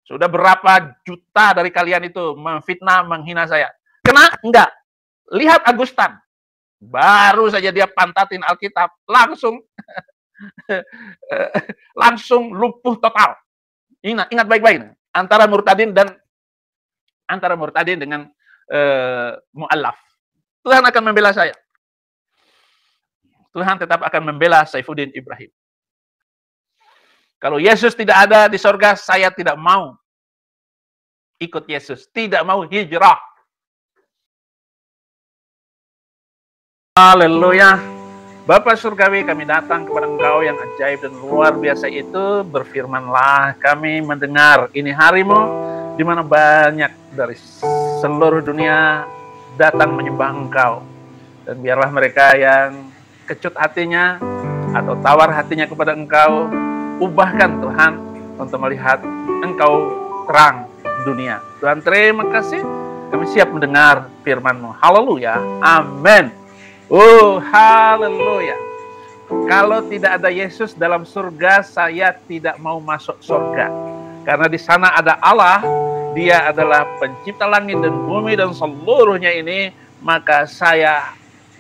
Sudah berapa juta dari kalian itu memfitnah, menghina saya. Kena? Enggak. Lihat Agustan. Baru saja dia pantatin Alkitab, langsung langsung lumpuh total. Ingat baik-baik. Antara murtadin dengan mu'allaf. Tuhan akan membela saya. Tuhan tetap akan membela Saifuddin Ibrahim. Kalau Yesus tidak ada di sorga, saya tidak mau ikut Yesus. Tidak mau hijrah. Haleluya. Bapa surgawi, kami datang kepada Engkau yang ajaib dan luar biasa itu. Berfirmanlah, kami mendengar ini harimu, di mana banyak dari seluruh dunia datang menyembah Engkau. Dan biarlah mereka yang kecut hatinya atau tawar hatinya kepada Engkau, ubahkan Tuhan untuk melihat Engkau terang dunia. Tuhan, terima kasih. Kami siap mendengar firman-Mu. Haleluya. Amin. Oh, haleluya. Kalau tidak ada Yesus dalam surga, saya tidak mau masuk surga. Karena di sana ada Allah, Dia adalah pencipta langit dan bumi dan seluruhnya ini, maka saya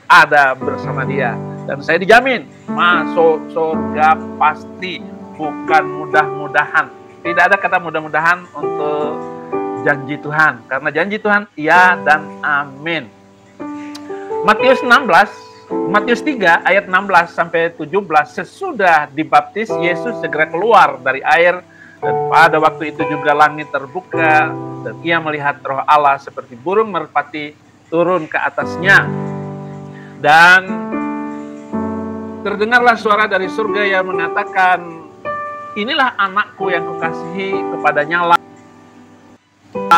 ada bersama Dia. Dan saya dijamin masuk surga pasti, bukan mudah-mudahan. Tidak ada kata mudah-mudahan untuk janji Tuhan. Karena janji Tuhan, ya dan amin. Matius 3 ayat 16 sampai 17, sesudah dibaptis Yesus segera keluar dari air, dan pada waktu itu juga langit terbuka dan ia melihat Roh Allah seperti burung merpati turun ke atasnya. Dan terdengarlah suara dari surga yang mengatakan, inilah anakku yang kukasihi, kepadanya lah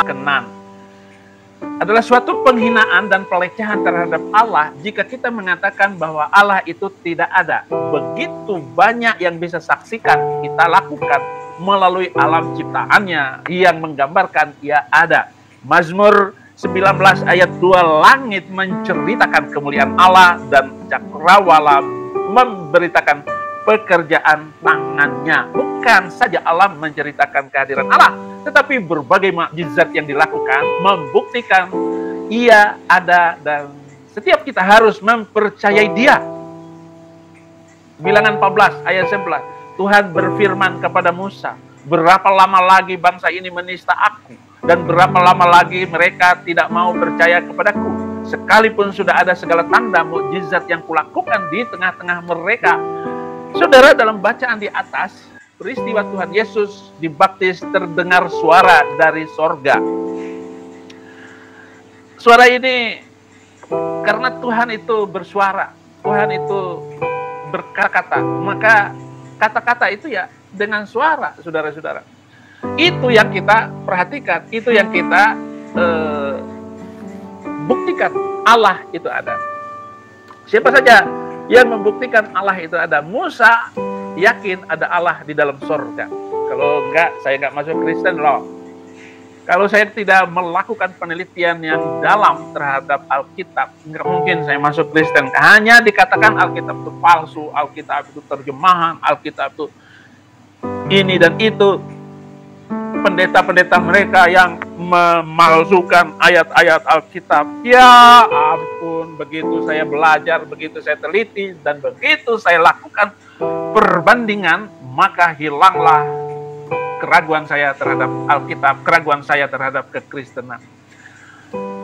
kenan. Adalah suatu penghinaan dan pelecehan terhadap Allah jika kita mengatakan bahwa Allah itu tidak ada. Begitu banyak yang bisa saksikan kita lakukan melalui alam ciptaannya yang menggambarkan Ia ada. Mazmur 19 ayat 2, langit menceritakan kemuliaan Allah dan cakrawala memberitakan pekerjaan tangannya. Bukan saja Allah menceritakan kehadiran Allah, tetapi berbagai mukjizat yang dilakukan membuktikan Ia ada, dan setiap kita harus mempercayai Dia. Bilangan 14 ayat 11, Tuhan berfirman kepada Musa, berapa lama lagi bangsa ini menista aku, dan berapa lama lagi mereka tidak mau percaya kepadaku, sekalipun sudah ada segala tanda mukjizat yang kulakukan di tengah-tengah mereka. Saudara, dalam bacaan di atas, peristiwa Tuhan Yesus dibaptis, terdengar suara dari sorga. Suara ini karena Tuhan itu bersuara, Tuhan itu berkata-kata, maka kata-kata itu ya dengan suara, saudara-saudara. Itu yang kita perhatikan, itu yang kita buktikan Allah itu ada. Siapa saja yang membuktikan Allah itu ada? Musa yakin ada Allah di dalam surga. Kalau enggak, saya enggak masuk Kristen loh. Kalau saya tidak melakukan penelitian yang dalam terhadap Alkitab, enggak mungkin saya masuk Kristen. Hanya dikatakan Alkitab itu palsu, Alkitab itu terjemahan, Alkitab itu ini dan itu. Pendeta-pendeta mereka yang memalsukan ayat-ayat Alkitab. Ya ampun, begitu saya belajar, begitu saya teliti, dan begitu saya lakukan perbandingan, maka hilanglah keraguan saya terhadap Alkitab, keraguan saya terhadap kekristenan.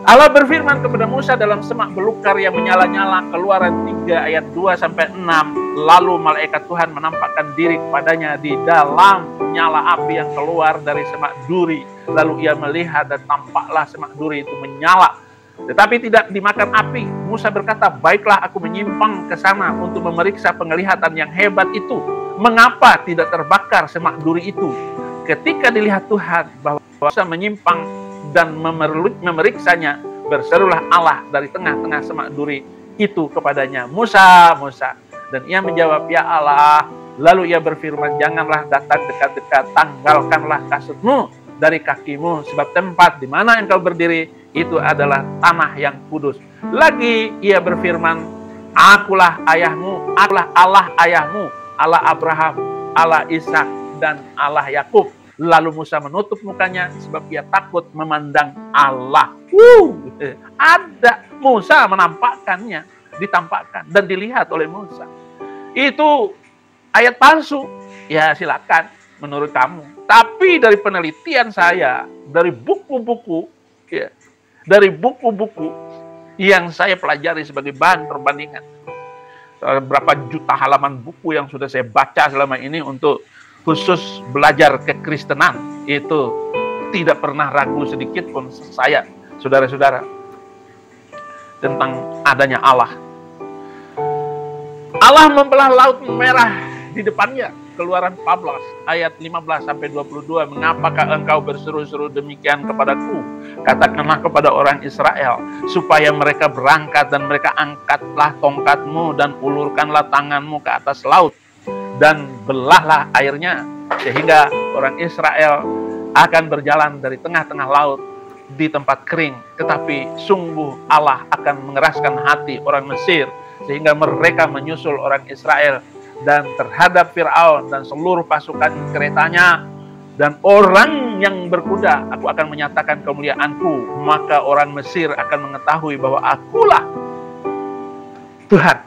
Allah berfirman kepada Musa dalam semak belukar yang menyala-nyala, Keluaran 3 ayat 2-6. Lalu malaikat Tuhan menampakkan diri kepadanya di dalam nyala api yang keluar dari semak duri. Lalu ia melihat dan tampaklah semak duri itu menyala, tetapi tidak dimakan api. Musa berkata, baiklah, aku menyimpang ke sana untuk memeriksa penglihatan yang hebat itu. Mengapa tidak terbakar semak duri itu? Ketika dilihat Tuhan bahwa Musa menyimpang dan memeriksanya, berserulah Allah dari tengah-tengah semak duri itu kepadanya, Musa, Musa. Dan ia menjawab, ya Allah. Lalu ia berfirman, janganlah datang dekat-dekat, tanggalkanlah kasutmu dari kakimu, sebab tempat di mana engkau berdiri itu adalah tanah yang kudus. Lagi ia berfirman, akulah ayahmu, akulah Allah ayahmu, Allah Abraham, Allah Ishak, dan Allah Yakub. Lalu Musa menutup mukanya sebab ia takut memandang Allah. Ada Musa menampakkannya, ditampakkan dan dilihat oleh Musa. Itu ayat palsu. Ya silakan menurut kamu. Tapi dari penelitian saya, dari buku-buku, ya, dari buku-buku yang saya pelajari sebagai bahan perbandingan, berapa juta halaman buku yang sudah saya baca selama ini untuk khusus belajar kekristenan, itu tidak pernah ragu sedikit pun saya, saudara-saudara, tentang adanya Allah. Allah membelah laut merah di depannya. Keluaran 14 ayat 15 sampai 22. Mengapakah engkau berseru-seru demikian kepadaku? Katakanlah kepada orang Israel supaya mereka berangkat, dan mereka angkatlah tongkatmu dan ulurkanlah tanganmu ke atas laut dan belahlah airnya, sehingga orang Israel akan berjalan dari tengah-tengah laut di tempat kering. Tetapi sungguh Allah akan mengeraskan hati orang Mesir sehingga mereka menyusul orang Israel, dan terhadap Fir'aun dan seluruh pasukan keretanya dan orang yang berkuda aku akan menyatakan kemuliaanku, maka orang Mesir akan mengetahui bahwa akulah Tuhan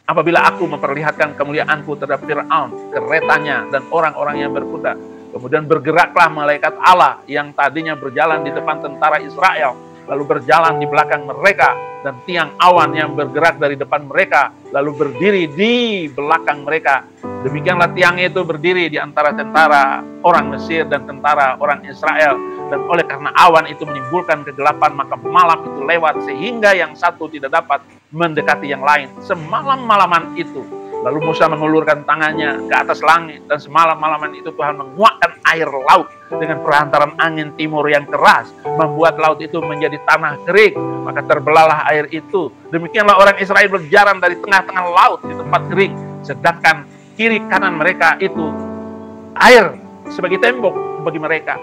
apabila aku memperlihatkan kemuliaanku terhadap Fir'aun, keretanya dan orang-orang yang berkuda. Kemudian bergeraklah malaikat Allah yang tadinya berjalan di depan tentara Israel, lalu berjalan di belakang mereka, dan tiang awan yang bergerak dari depan mereka lalu berdiri di belakang mereka. Demikianlah tiang itu berdiri di antara tentara orang Mesir dan tentara orang Israel. Dan oleh karena awan itu menimbulkan kegelapan, maka malam itu lewat sehingga yang satu tidak dapat mendekati yang lain semalam-malaman itu. Lalu Musa mengulurkan tangannya ke atas langit, dan semalam-malaman itu Tuhan menguakkan air laut dengan perantaran angin timur yang keras, membuat laut itu menjadi tanah kering, maka terbelahlah air itu. Demikianlah orang Israel berjalan dari tengah-tengah laut di tempat kering, sedangkan kiri kanan mereka itu air sebagai tembok bagi mereka.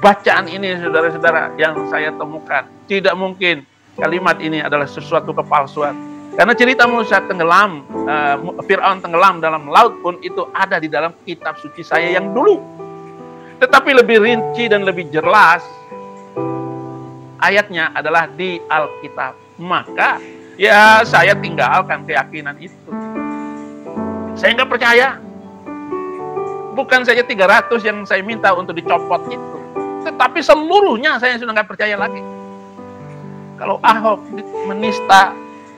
Bacaan ini, saudara-saudara, yang saya temukan, tidak mungkin kalimat ini adalah sesuatu kepalsuan. Karena cerita Musa tenggelam, Fir'aun tenggelam dalam laut pun itu ada di dalam kitab suci saya yang dulu. Tetapi lebih rinci dan lebih jelas ayatnya adalah di Alkitab. Maka ya saya tinggalkan keyakinan itu. Saya nggak percaya. Bukan saja 300 yang saya minta untuk dicopot itu, tetapi seluruhnya saya sudah nggak percaya lagi. Kalau Ahok menista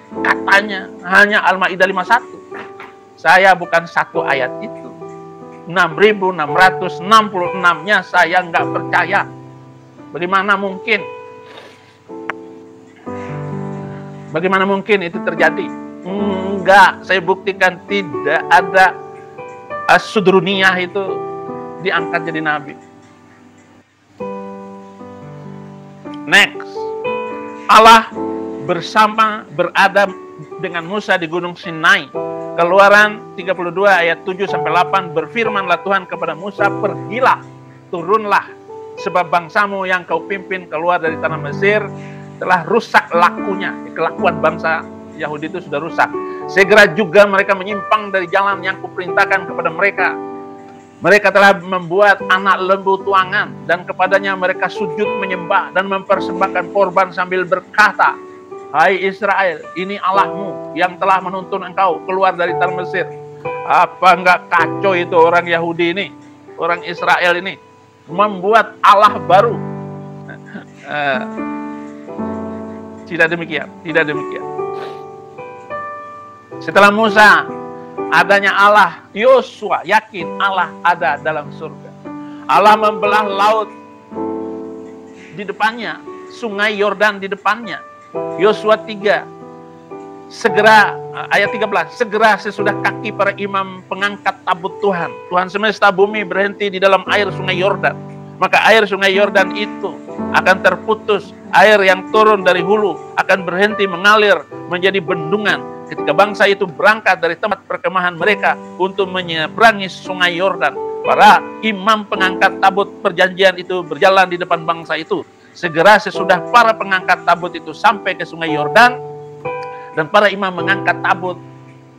katanya hanya Al-Maidah 51. Saya bukan satu ayat itu. 6.666-nya saya nggak percaya. Bagaimana mungkin? Bagaimana mungkin itu terjadi? Enggak, saya buktikan tidak ada As-Sudruniyah itu diangkat jadi nabi. Next. Allah berada dengan Musa di Gunung Sinai. Keluaran 32 ayat 7-8, berfirmanlah Tuhan kepada Musa, pergilah, turunlah, sebab bangsamu yang kau pimpin keluar dari tanah Mesir telah rusak lakunya. Kelakuan bangsa Yahudi itu sudah rusak. Segera juga mereka menyimpang dari jalan yang kuperintahkan kepada mereka. Mereka telah membuat anak lembu tuangan, dan kepadanya mereka sujud menyembah dan mempersembahkan korban sambil berkata, hai Israel, ini Allahmu yang telah menuntun engkau keluar dari tanah Mesir. Apa enggak kacau itu orang Yahudi ini, orang Israel ini, membuat Allah baru? Tidak demikian, tidak demikian. Setelah Musa, adanya Allah, Yosua yakin Allah ada dalam surga. Allah membelah laut di depannya, sungai Yordan di depannya. Yosua 3, segera, ayat 13, segera sesudah kaki para imam pengangkat tabut Tuhan, Tuhan semesta bumi berhenti di dalam air sungai Yordan, maka air sungai Yordan itu akan terputus, air yang turun dari hulu akan berhenti mengalir menjadi bendungan ketika bangsa itu berangkat dari tempat perkemahan mereka untuk menyeberangi sungai Yordan. Para imam pengangkat tabut perjanjian itu berjalan di depan bangsa itu. Segera sesudah para pengangkat tabut itu sampai ke sungai Yordan, dan para imam mengangkat tabut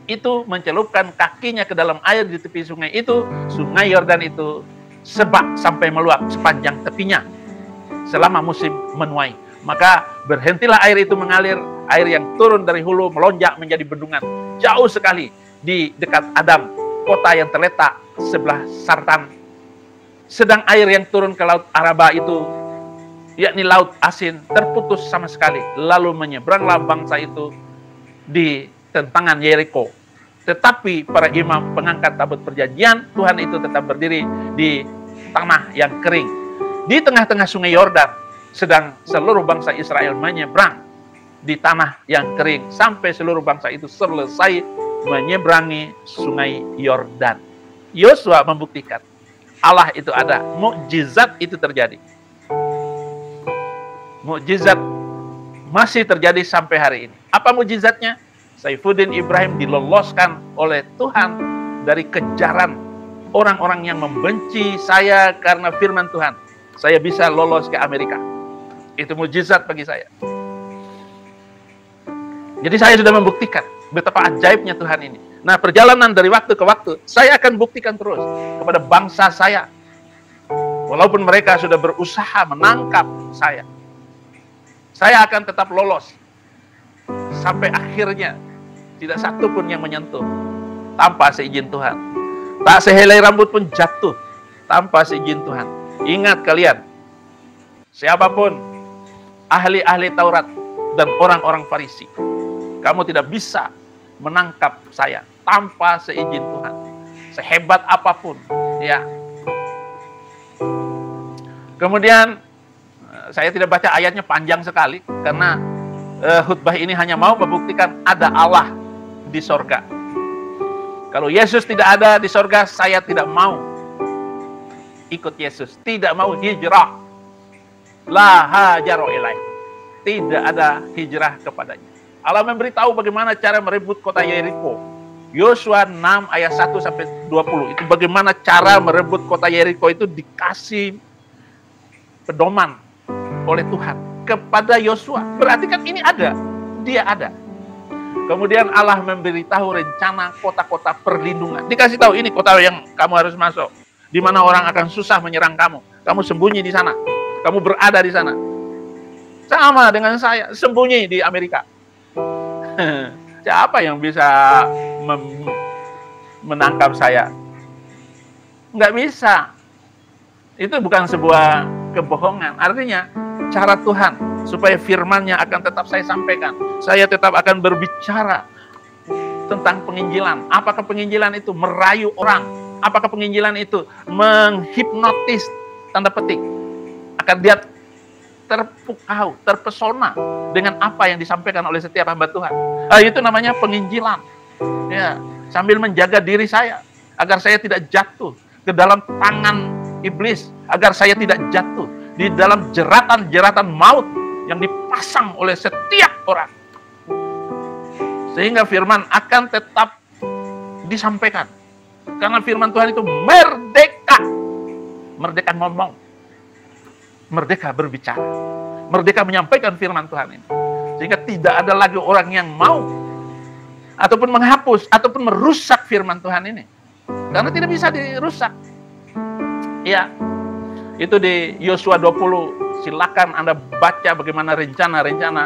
itu mencelupkan kakinya ke dalam air di tepi sungai itu, sungai Yordan itu sebak sampai meluap sepanjang tepinya selama musim menuai. Maka berhentilah air itu mengalir, air yang turun dari hulu melonjak menjadi bendungan jauh sekali di dekat Adam, kota yang terletak sebelah Sartan. Sedang air yang turun ke laut Araba itu, yakni laut asin, terputus sama sekali. Lalu menyeberanglah bangsa itu di tentangan Yeriko. Tetapi para imam pengangkat tabut perjanjian Tuhan itu tetap berdiri di tanah yang kering, di tengah-tengah sungai Yordan. Sedang seluruh bangsa Israel menyeberang di tanah yang kering, sampai seluruh bangsa itu selesai menyeberangi sungai Yordan. Yosua membuktikan Allah itu ada, mukjizat itu terjadi. Mukjizat masih terjadi sampai hari ini. Apa mukjizatnya? Saifuddin Ibrahim diloloskan oleh Tuhan dari kejaran orang-orang yang membenci saya karena firman Tuhan. Saya bisa lolos ke Amerika. Itu mukjizat bagi saya. Jadi saya sudah membuktikan betapa ajaibnya Tuhan ini. Nah, perjalanan dari waktu ke waktu, saya akan buktikan terus kepada bangsa saya. Walaupun mereka sudah berusaha menangkap saya akan tetap lolos. Sampai akhirnya, tidak satu pun yang menyentuh tanpa seizin Tuhan. Tak sehelai rambut pun jatuh tanpa seizin Tuhan. Ingat kalian, siapapun ahli-ahli Taurat dan orang-orang Farisi, kamu tidak bisa menangkap saya tanpa seizin Tuhan. Sehebat apapun, ya. Kemudian saya tidak baca ayatnya, panjang sekali karena khutbah ini hanya mau membuktikan ada Allah di sorga. Kalau Yesus tidak ada di sorga, saya tidak mau ikut Yesus, tidak mau hijrah. La hajaru ilaih. Tidak ada hijrah kepadanya. Allah memberitahu bagaimana cara merebut kota Yeriko. Yosua 6 ayat 1 sampai 20. Itu bagaimana cara merebut kota Yeriko, itu dikasih pedoman oleh Tuhan kepada Yosua. Berarti kan ini ada, dia ada. Kemudian Allah memberitahu rencana kota-kota perlindungan. Dikasih tahu ini kota yang kamu harus masuk, di mana orang akan susah menyerang kamu. Kamu sembunyi di sana, kamu berada di sana. Sama dengan saya, sembunyi di Amerika. Siapa yang bisa menangkap saya? Nggak bisa. Itu bukan sebuah kebohongan. Artinya, cara Tuhan supaya firman-Nya akan tetap saya sampaikan. Saya tetap akan berbicara tentang penginjilan. Apakah penginjilan itu merayu orang? Apakah penginjilan itu menghipnotis, tanda petik? Akan dia terpukau, terpesona dengan apa yang disampaikan oleh setiap hamba Tuhan. Itu namanya penginjilan. Ya, sambil menjaga diri saya agar saya tidak jatuh ke dalam tangan iblis, agar saya tidak jatuh di dalam jeratan-jeratan maut yang dipasang oleh setiap orang. Sehingga firman akan tetap disampaikan. Karena firman Tuhan itu merdeka. Merdeka ngomong. Merdeka berbicara. Merdeka menyampaikan firman Tuhan ini. Sehingga tidak ada lagi orang yang mau ataupun menghapus ataupun merusak firman Tuhan ini. Karena tidak bisa dirusak. Ya, itu di Yosua 20. Silakan Anda baca bagaimana rencana-rencana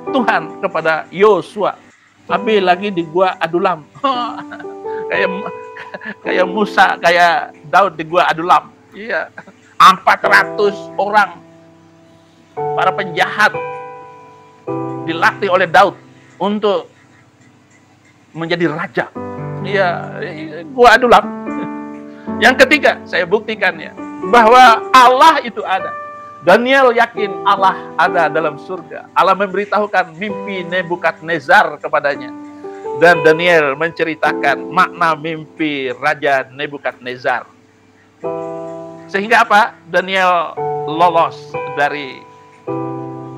Tuhan kepada Yosua. Tapi lagi di gua Adulam. kayak Musa, kayak Daud di gua Adulam. Iya. 400 orang para penjahat dilatih oleh Daud untuk menjadi raja. Iya, gua Adulam. Yang ketiga, saya buktikan ya, bahwa Allah itu ada. Daniel yakin Allah ada dalam surga. Allah memberitahukan mimpi Nebukadnezar kepadanya. Dan Daniel menceritakan makna mimpi Raja Nebukadnezar. Sehingga apa? Daniel lolos dari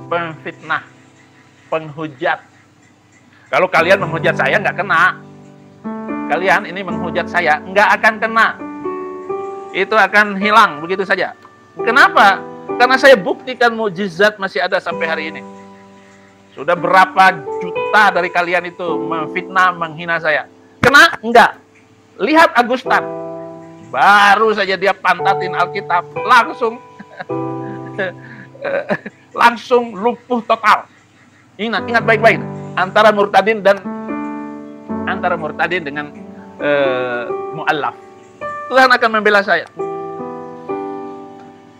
pemfitnah, penghujat. Kalau kalian menghujat saya, nggak kena. Kalian ini menghujat saya, nggak akan kena. Itu akan hilang begitu saja. Kenapa? Karena saya buktikan mukjizat masih ada sampai hari ini. Sudah berapa juta dari kalian itu memfitnah, menghina saya. Kena? Enggak. Lihat Agustan. Baru saja dia pantatin Alkitab, langsung lumpuh total. Ingat baik-baik, antara murtadin dengan mu'allaf. Tuhan akan membela saya.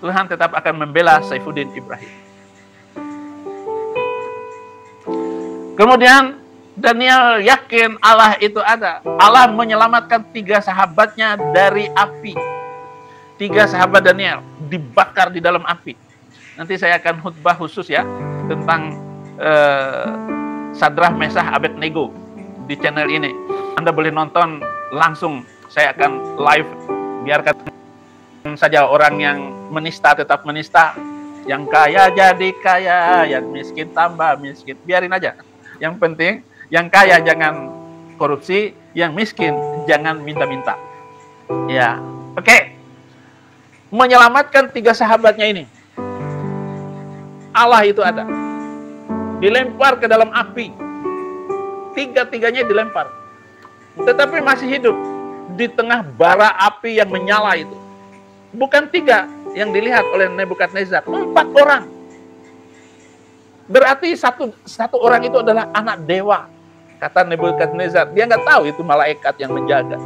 Tuhan tetap akan membela Saifuddin Ibrahim. Kemudian Daniel yakin Allah itu ada. Allah menyelamatkan 3 sahabatnya dari api. 3 sahabat Daniel dibakar di dalam api. Nanti saya akan khutbah khusus ya tentang Sadrah, Mesah, Abednego di channel ini. Anda boleh nonton langsung. Saya akan live. Biarkan saja orang yang menista tetap menista. Yang kaya jadi kaya, yang miskin tambah miskin. Biarin aja. Yang penting yang kaya jangan korupsi, yang miskin jangan minta-minta. Ya, oke. Menyelamatkan 3 sahabatnya ini. Allah itu ada. Dilempar ke dalam api. 3-tiganya dilempar. Tetapi masih hidup di tengah bara api yang menyala itu. Bukan 3 yang dilihat oleh Nebukadnezar, 4 orang. Berarti satu orang itu adalah anak dewa. Kata Nebukadnezar, dia nggak tahu itu malaikat yang menjaga.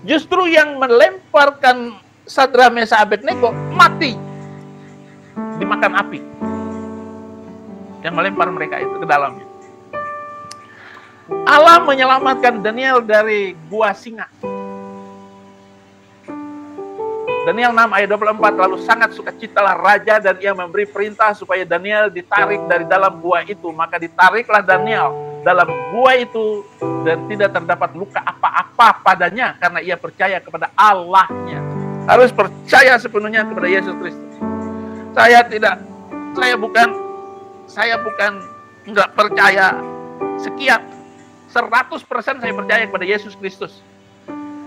Justru yang melemparkan Sadrah, Mesah, Abednego mati dimakan api. Yang melempar mereka itu ke dalamnya. Allah menyelamatkan Daniel dari gua singa. Daniel 6 ayat 24, lalu sangat sukacitalah raja dan ia memberi perintah supaya Daniel ditarik dari dalam gua itu. Maka ditariklah Daniel dalam gua itu dan tidak terdapat luka apa-apa padanya karena ia percaya kepada Allahnya. Harus percaya sepenuhnya kepada Yesus Kristus. Saya bukan enggak percaya sekian. 100% saya percaya kepada Yesus Kristus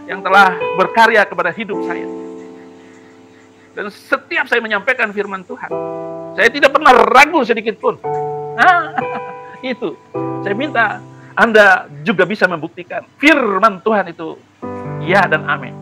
yang telah berkarya kepada hidup saya. Dan setiap saya menyampaikan firman Tuhan, saya tidak pernah ragu sedikit pun. Itu. Saya minta Anda juga bisa membuktikan firman Tuhan itu ya dan amin.